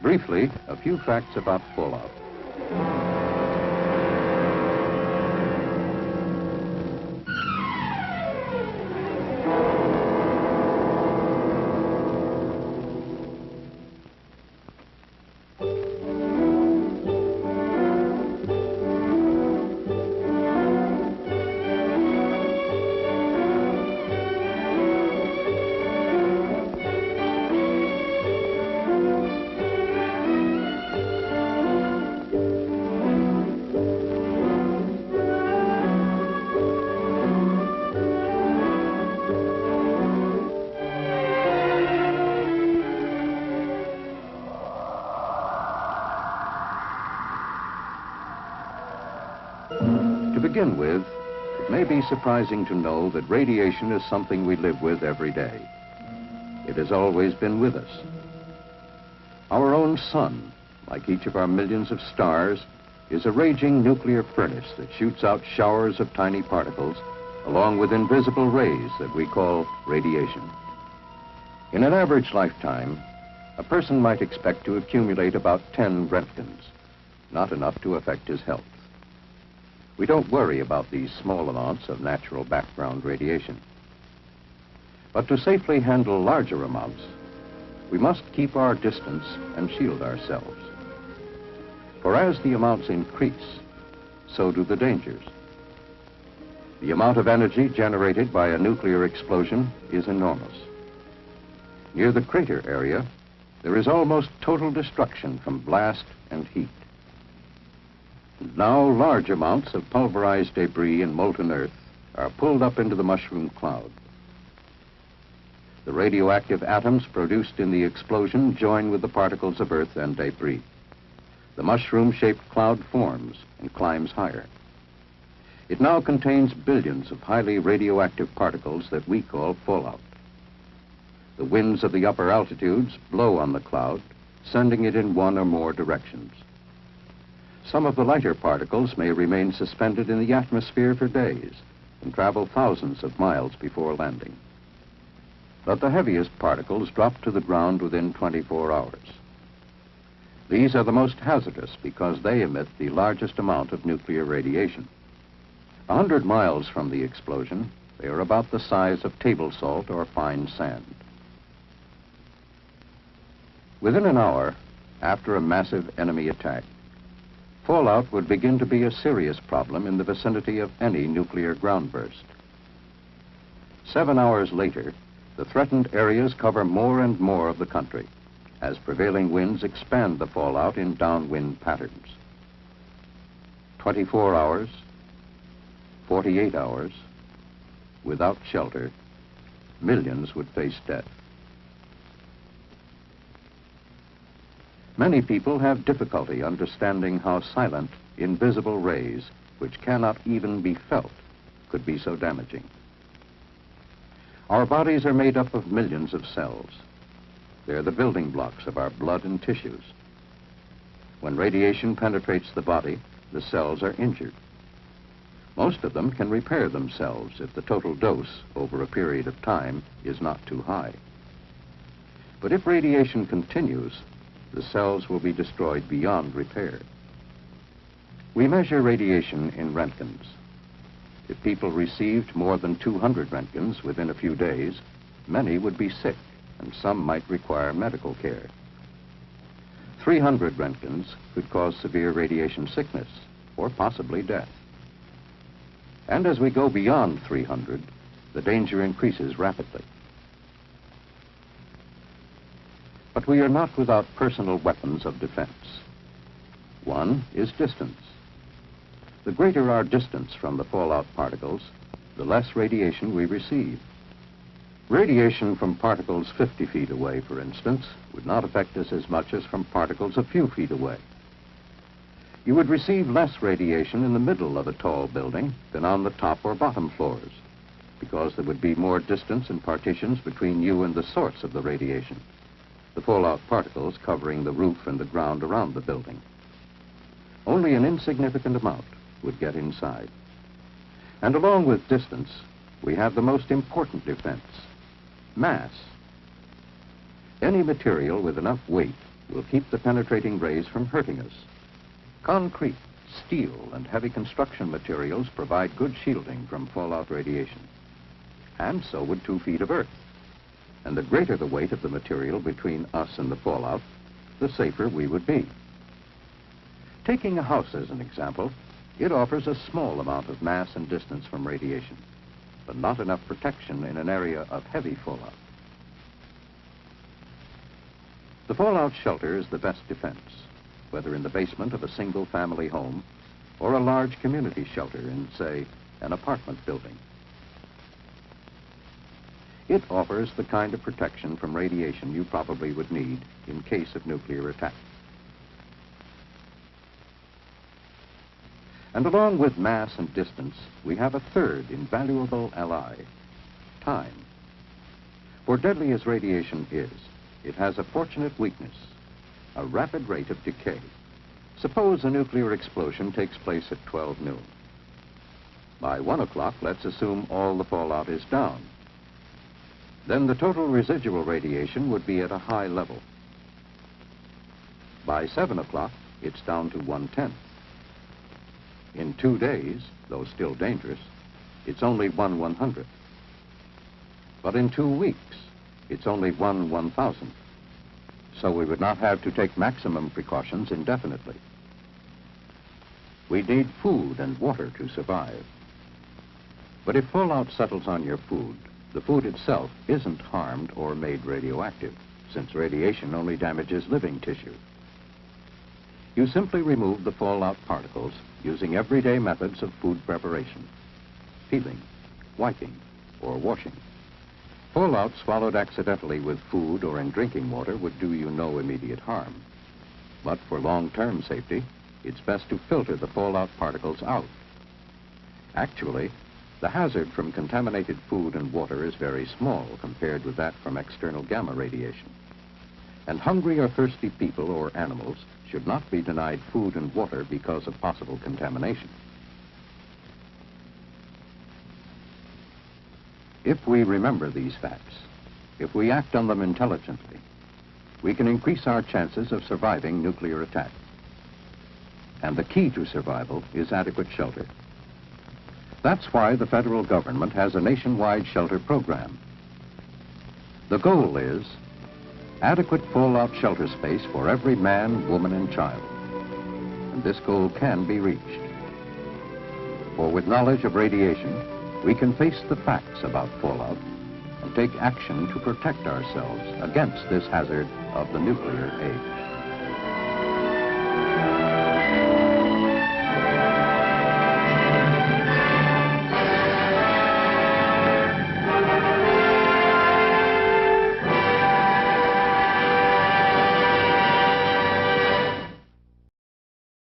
Briefly, a few facts about fallout. To begin with, it may be surprising to know that radiation is something we live with every day. It has always been with us. Our own sun, like each of our millions of stars, is a raging nuclear furnace that shoots out showers of tiny particles along with invisible rays that we call radiation. In an average lifetime, a person might expect to accumulate about 10 Roentgens, not enough to affect his health. We don't worry about these small amounts of natural background radiation. But to safely handle larger amounts, we must keep our distance and shield ourselves. For as the amounts increase, so do the dangers. The amount of energy generated by a nuclear explosion is enormous. Near the crater area, there is almost total destruction from blast and heat. Now large amounts of pulverized debris and molten earth are pulled up into the mushroom cloud. The radioactive atoms produced in the explosion join with the particles of earth and debris. The mushroom-shaped cloud forms and climbs higher. It now contains billions of highly radioactive particles that we call fallout. The winds of the upper altitudes blow on the cloud, sending it in one or more directions. Some of the lighter particles may remain suspended in the atmosphere for days and travel thousands of miles before landing. But the heaviest particles drop to the ground within 24 hours. These are the most hazardous because they emit the largest amount of nuclear radiation. 100 miles from the explosion, they are about the size of table salt or fine sand. Within an hour, after a massive enemy attack, fallout would begin to be a serious problem in the vicinity of any nuclear ground burst. 7 hours later, the threatened areas cover more and more of the country as prevailing winds expand the fallout in downwind patterns. 24 hours, 48 hours, without shelter, millions would face death. Many people have difficulty understanding how silent, invisible rays, which cannot even be felt, could be so damaging. Our bodies are made up of millions of cells. They're the building blocks of our blood and tissues. When radiation penetrates the body, the cells are injured. Most of them can repair themselves if the total dose over a period of time is not too high. But if radiation continues, the cells will be destroyed beyond repair. We measure radiation in Roentgens. If people received more than 200 Roentgens within a few days, many would be sick, and some might require medical care. 300 Roentgens could cause severe radiation sickness, or possibly death. And as we go beyond 300, the danger increases rapidly. But we are not without personal weapons of defense. One is distance. The greater our distance from the fallout particles, the less radiation we receive. Radiation from particles 50 feet away, for instance, would not affect us as much as from particles a few feet away. You would receive less radiation in the middle of a tall building than on the top or bottom floors, because there would be more distance and partitions between you and the source of the radiation, the fallout particles covering the roof and the ground around the building. Only an insignificant amount would get inside. And along with distance, we have the most important defense, mass. Any material with enough weight will keep the penetrating rays from hurting us. Concrete, steel, and heavy construction materials provide good shielding from fallout radiation. And so would 2 feet of earth. And the greater the weight of the material between us and the fallout, the safer we would be. Taking a house as an example, it offers a small amount of mass and distance from radiation, but not enough protection in an area of heavy fallout. The fallout shelter is the best defense, whether in the basement of a single-family home or a large community shelter in, say, an apartment building. It offers the kind of protection from radiation you probably would need in case of nuclear attack. And along with mass and distance, we have a third invaluable ally, time. For deadly as radiation is, it has a fortunate weakness, a rapid rate of decay. Suppose a nuclear explosion takes place at 12 noon. By 1 o'clock, let's assume all the fallout is down. Then the total residual radiation would be at a high level. By 7 o'clock, it's down to 1/10. In 2 days, though still dangerous, it's only 1/100th. But in 2 weeks, it's only 1/1000th. So we would not have to take maximum precautions indefinitely. We need food and water to survive. But if fallout settles on your food, the food itself isn't harmed or made radioactive, since radiation only damages living tissue. You simply remove the fallout particles using everyday methods of food preparation, peeling, wiping, or washing. Fallout swallowed accidentally with food or in drinking water would do you no immediate harm. But for long-term safety, it's best to filter the fallout particles out. Actually, the hazard from contaminated food and water is very small compared with that from external gamma radiation. And hungry or thirsty people or animals should not be denied food and water because of possible contamination. If we remember these facts, if we act on them intelligently, we can increase our chances of surviving nuclear attack. And the key to survival is adequate shelter. That's why the federal government has a nationwide shelter program. The goal is adequate fallout shelter space for every man, woman, and child. And this goal can be reached. For with knowledge of radiation, we can face the facts about fallout and take action to protect ourselves against this hazard of the nuclear age.